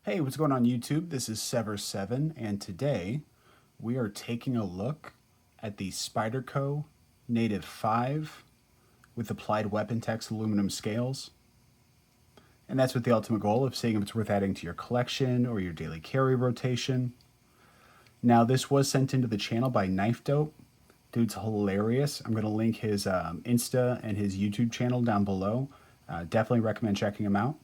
Hey, what's going on YouTube? This is Sever7, and today we are taking a look at the Spyderco Native 5 with applied weapon text aluminum scales. And that's with the ultimate goal of seeing if it's worth adding to your collection or your daily carry rotation. Now, this was sent into the channel by Knife Dope. Dude's hilarious. I'm going to link his Insta and his YouTube channel down below. Definitely recommend checking him out.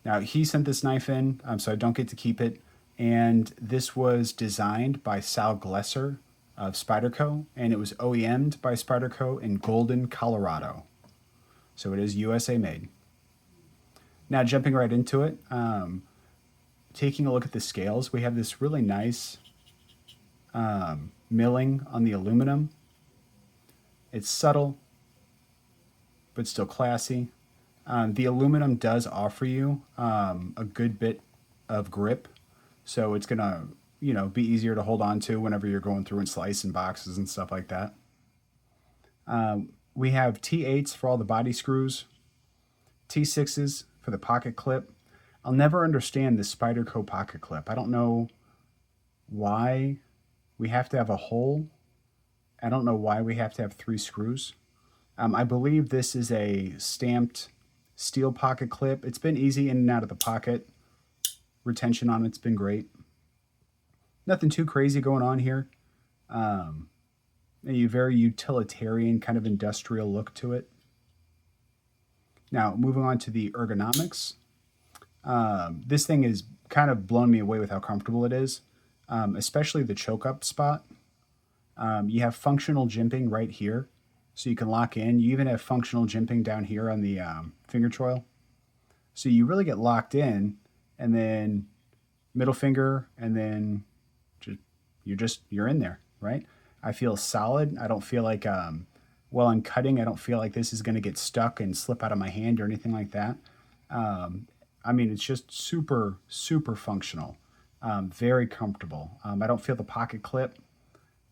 Now, he sent this knife in, so I don't get to keep it. And this was designed by Sal Glesser of Spyderco, and it was OEM'd by Spyderco in Golden, Colorado. So it is USA made. Now, jumping right into it, taking a look at the scales, we have this really nice milling on the aluminum. It's subtle, but still classy. The aluminum does offer you a good bit of grip, so it's gonna, be easier to hold on to whenever you're going through and slicing boxes and stuff like that. We have T8s for all the body screws, T6s for the pocket clip. I'll never understand the Spyderco pocket clip. I don't know why we have to have a hole. I don't know why we have to have 3 screws. I believe this is a stamped steel pocket clip. It's been easy in and out of the pocket. Retention on it's been great. Nothing too crazy going on here. A very utilitarian kind of industrial look to it. Now, moving on to the ergonomics. This thing has kind of blown me away with how comfortable it is, especially the choke up spot. You have functional jimping right here, so you can lock in. You even have functional jimping down here on the finger choil. So you really get locked in, and then middle finger, and then you're in there, right? I feel solid. I don't feel like, while I'm cutting, I don't feel like this is going to get stuck and slip out of my hand or anything like that. It's just super, super functional. Very comfortable. I don't feel the pocket clip.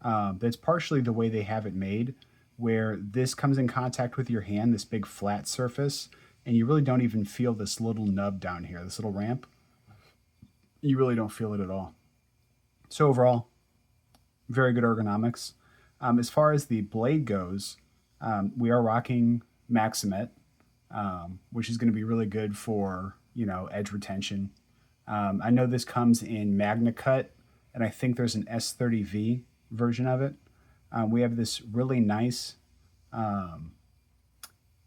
That's partially the way they have it made, where this comes in contact with your hand, this big flat surface, and you really don't even feel this little nub down here, this little ramp. You really don't feel it at all. So overall, very good ergonomics. As far as the blade goes, we are rocking Maximet, which is going to be really good for, edge retention. I know this comes in Magna Cut, and I think there's an S30V version of it. We have this really nice,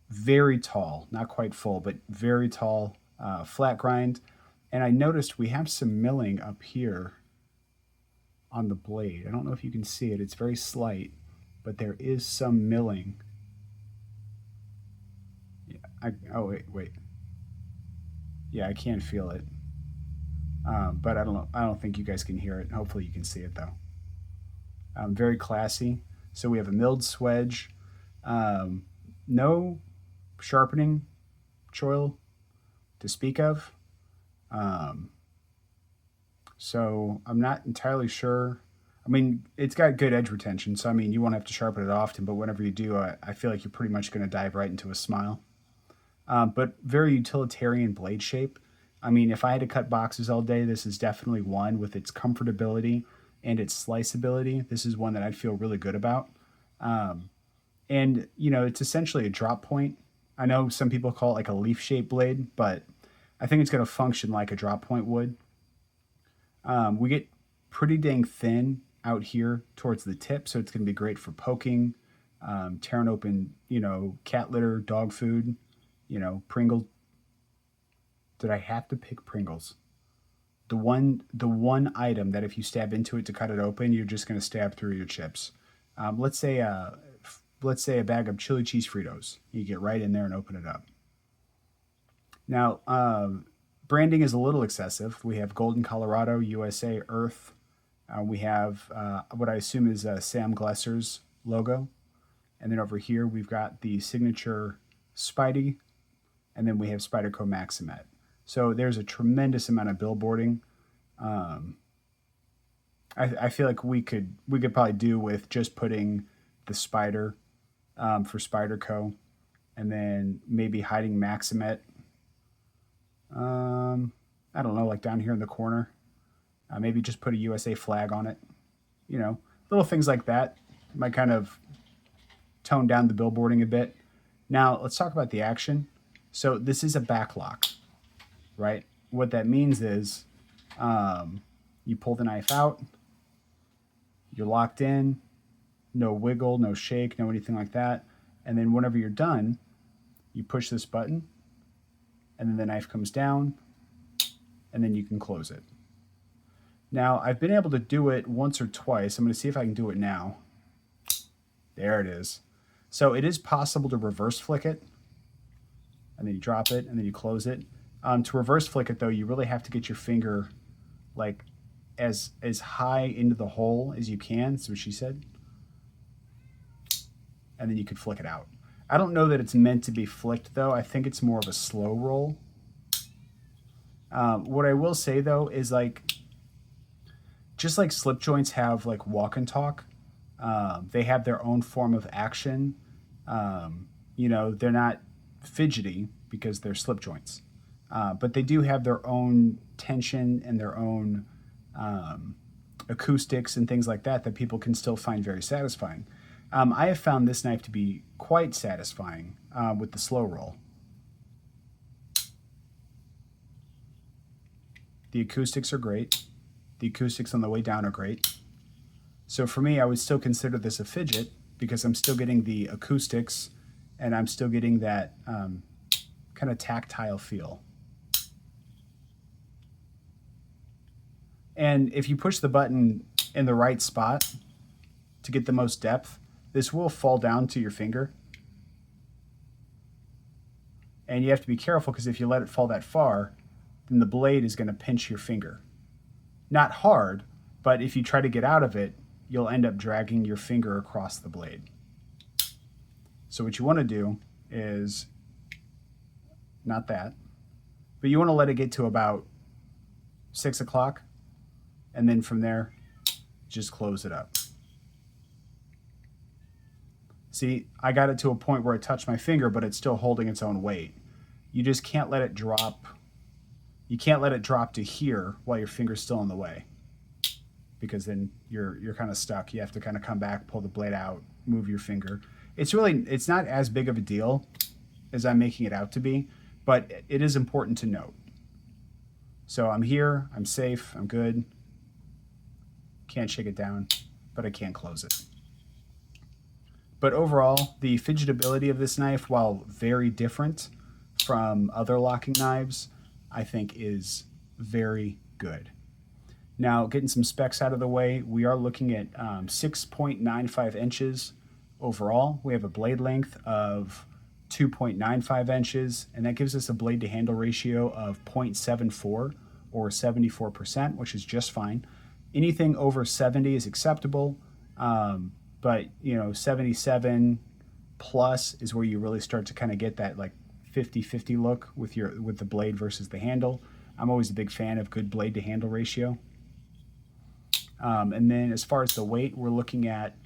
very tall, not quite full, but very tall flat grind. And I noticed we have some milling up here on the blade. I don't know if you can see it. It's very slight, but there is some milling. Yeah, oh, wait. Yeah, I can't feel it. But I don't know. I don't think you guys can hear it. Hopefully you can see it, though. Very classy. So we have a milled swedge, no sharpening choil to speak of. So I'm not entirely sure. It's got good edge retention, so you won't have to sharpen it often, but whenever you do, I feel like you're pretty much going to dive right into a smile. But very utilitarian blade shape. If I had to cut boxes all day, this is definitely one with its comfortability and its sliceability. This is one that I'd feel really good about. It's essentially a drop point. I know some people call it like a leaf-shaped blade, but I think it's going to function like a drop point would. We get pretty dang thin out here towards the tip, so it's going to be great for poking, tearing open, cat litter, dog food, Pringles. Did I have to pick Pringles? The one item that if you stab into it to cut it open, you're just going to stab through your chips. Let's say a bag of chili cheese Fritos. You get right in there and open it up. Now, branding is a little excessive. We have Golden, Colorado, USA, Earth. We have what I assume is Sam Glesser's logo. And then over here, we've got the signature Spidey. And then we have Spyderco Maximet. So there's a tremendous amount of billboarding. I feel like we could probably do with just putting the spider for Spyderco, and then maybe hiding Maximet. I don't know, like down here in the corner. Maybe just put a USA flag on it. You know, little things like that might kind of tone down the billboarding a bit. Now, let's talk about the action. So this is a back lock, right? What that means is you pull the knife out, you're locked in, no wiggle, no shake, no anything like that. And then whenever you're done, you push this button, and then the knife comes down, and then you can close it. Now, I've been able to do it once or twice. I'm going to see if I can do it now. There it is. So it is possible to reverse flick it, and then you drop it, and then you close it. To reverse flick it, though, you really have to get your finger like as high into the hole as you can. That's what she said. And then you can flick it out. I don't know that it's meant to be flicked, though. I think it's more of a slow roll. What I will say, though, is like, just like slip joints have like walk and talk, they have their own form of action. You know, they're not fidgety because they're slip joints, but they do have their own tension and their own acoustics and things like that that people can still find very satisfying. I have found this knife to be quite satisfying with the slow roll. The acoustics are great. The acoustics on the way down are great. So for me, I would still consider this a fidget because I'm still getting the acoustics and I'm still getting that kind of tactile feel. And if you push the button in the right spot to get the most depth, this will fall down to your finger. And you have to be careful because if you let it fall that far, then the blade is going to pinch your finger. Not hard, but if you try to get out of it, you'll end up dragging your finger across the blade. So what you want to do is, not that, but you want to let it get to about 6 o'clock, and then from there, just close it up. See, I got it to a point where it touched my finger, but it's still holding its own weight. You just can't let it drop. You can't let it drop to here while your finger's still in the way, because then you're kind of stuck. You have to kind of come back, pull the blade out, move your finger. It's not as big of a deal as I'm making it out to be, but it is important to note. So I'm here, I'm safe, I'm good. Can't shake it down, but I can close it. But overall, the fidgetability of this knife, while very different from other locking knives, I think is very good. Now, getting some specs out of the way, we are looking at 6.95 inches overall. We have a blade length of 2.95 inches, and that gives us a blade to handle ratio of 0.74 or 74%, which is just fine. Anything over 70 is acceptable, but 77 plus is where you really start to kind of get that like 50-50 look with the blade versus the handle. I'm always a big fan of good blade to handle ratio. And then as far as the weight, we're looking at,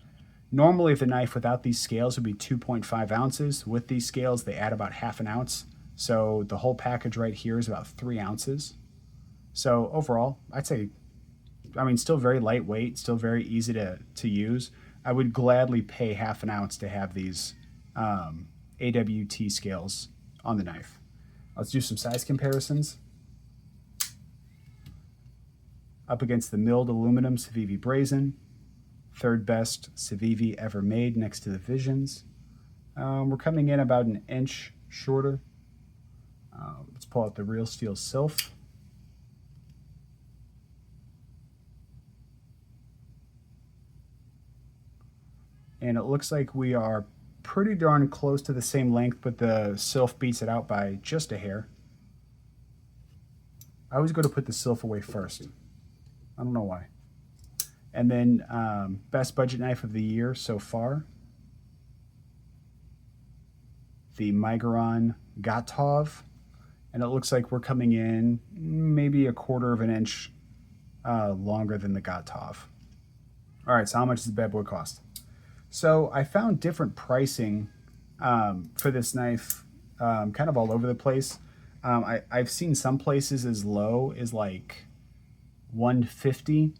normally the knife without these scales would be 2.5 ounces. With these scales, they add about half an ounce. So the whole package right here is about 3 ounces. So overall, I'd say, still very lightweight, still very easy to use. I would gladly pay half an ounce to have these AWT scales on the knife. Let's do some size comparisons. Up against the milled aluminum Civivi Brazen, third best Civivi ever made next to the Visions. We're coming in about an inch shorter. Let's pull out the real steel Sylph. And it looks like we are pretty darn close to the same length, but the Sylph beats it out by just a hair. I always go to put the Sylph away first. I don't know why. And then best budget knife of the year so far, the Migron Gatov. And it looks like we're coming in maybe a quarter of an inch longer than the Gatov. All right, so how much does the bad boy cost? So I found different pricing for this knife kind of all over the place. I've seen some places as low as like 150,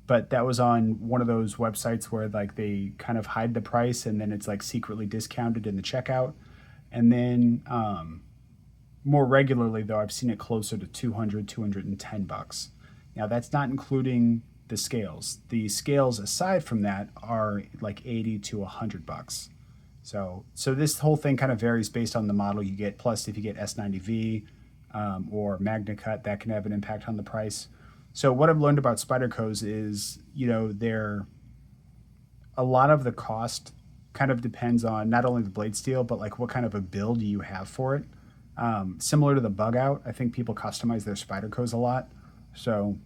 but that was on one of those websites where like they kind of hide the price and then it's like secretly discounted in the checkout. And then more regularly though, I've seen it closer to 200, 210 bucks. Now that's not including the scales. The scales aside from that are like 80 to 100 bucks. So this whole thing kind of varies based on the model you get. Plus, if you get S90V or Magna Cut, that can have an impact on the price. So what I've learned about Spyderco's is, they're a lot of the cost kind of depends on not only the blade steel, but like what kind of a build you have for it. Similar to the bug out, I think people customize their Spyderco's a lot. So,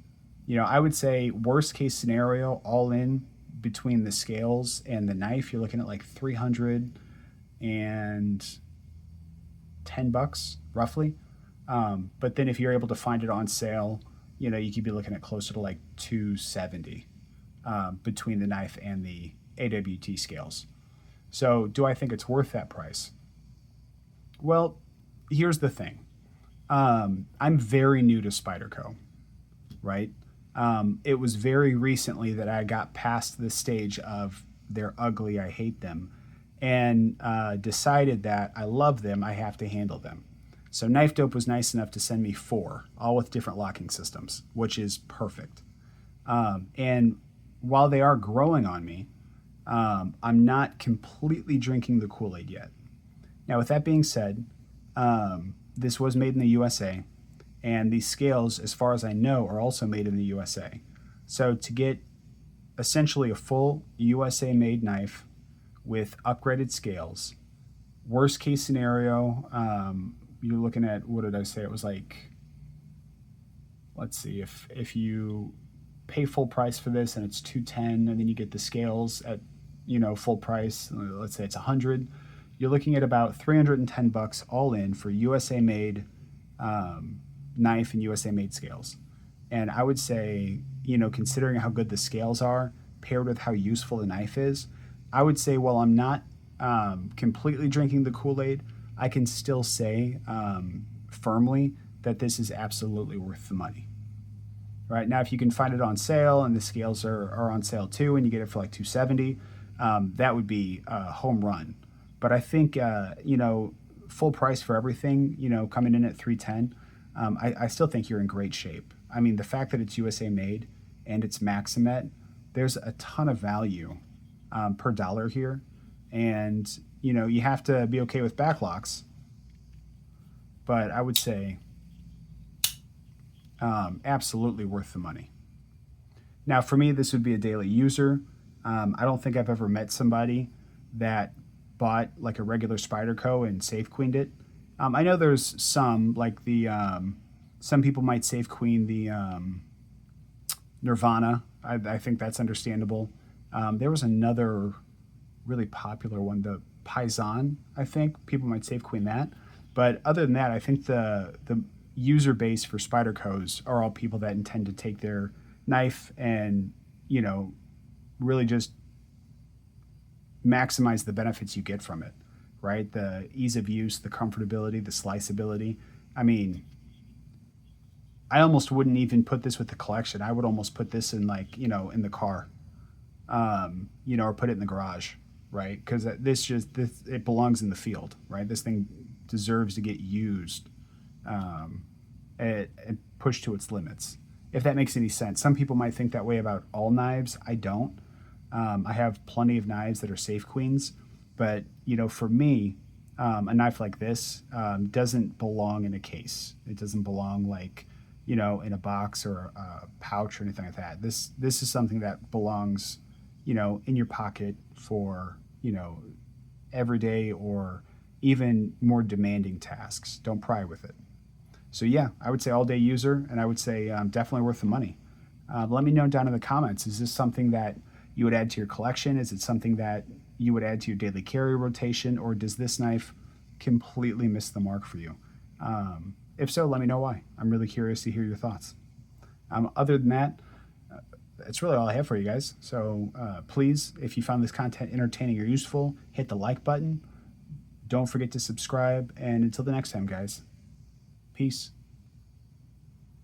I would say worst case scenario, all in between the scales and the knife, you're looking at like 310 bucks roughly. But then if you're able to find it on sale, you could be looking at closer to like 270 between the knife and the AWT scales. So do I think it's worth that price? Well, here's the thing. I'm very new to Spyderco, right? It was very recently that I got past the stage of they're ugly, I hate them, and decided that I love them, I have to handle them. So Knife Dope was nice enough to send me 4, all with different locking systems, which is perfect. And while they are growing on me, I'm not completely drinking the Kool-Aid yet. Now, with that being said, this was made in the USA, and these scales, as far as I know, are also made in the USA. So to get essentially a full USA-made knife with upgraded scales, worst case scenario, you're looking at, what did I say? It was like, let's see, if you pay full price for this and it's 210, and then you get the scales at, full price, let's say it's 100, you're looking at about 310 bucks all in for USA made knife and USA made scales. And I would say, considering how good the scales are paired with how useful the knife is, I would say, while I'm not completely drinking the Kool-Aid, I can still say firmly that this is absolutely worth the money. Right now, if you can find it on sale and the scales are on sale too, and you get it for like 270, that would be a home run. But I think full price for everything, coming in at 310, I still think you're in great shape. I mean, the fact that it's USA made and it's Maximet, there's a ton of value per dollar here, and you have to be okay with backlocks. But I would say absolutely worth the money. Now, for me, this would be a daily user. I don't think I've ever met somebody that bought like a regular Spyderco and safe queened it. I know there's some, like the some people might safe queen the Nirvana. I think that's understandable. There was another really popular one, the Paisan. I think people might safe queen that. But other than that, I think the user base for Spyderco's are all people that intend to take their knife and really just maximize the benefits you get from it, right? The ease of use, the comfortability, the sliceability. I mean, I almost wouldn't even put this with the collection. I would almost put this in like, in the car, or put it in the garage, right? Because it belongs in the field, right? This thing deserves to get used and pushed to its limits, if that makes any sense. Some people might think that way about all knives. I don't. I have plenty of knives that are safe queens, but for me, a knife like this doesn't belong in a case. It doesn't belong like in a box or a pouch or anything like that. This is something that belongs in your pocket for everyday or even more demanding tasks. Don't pry with it. So yeah, I would say all day user, and I would say definitely worth the money. Let me know down in the comments. Is this something that you would add to your collection? Is it something that you would add to your daily carry rotation, or does this knife completely miss the mark for you? If so, let me know why. I'm really curious to hear your thoughts. Other than that, that's really all I have for you guys. So please, if you found this content entertaining or useful, hit the like button. Don't forget to subscribe, and until the next time, guys, Peace.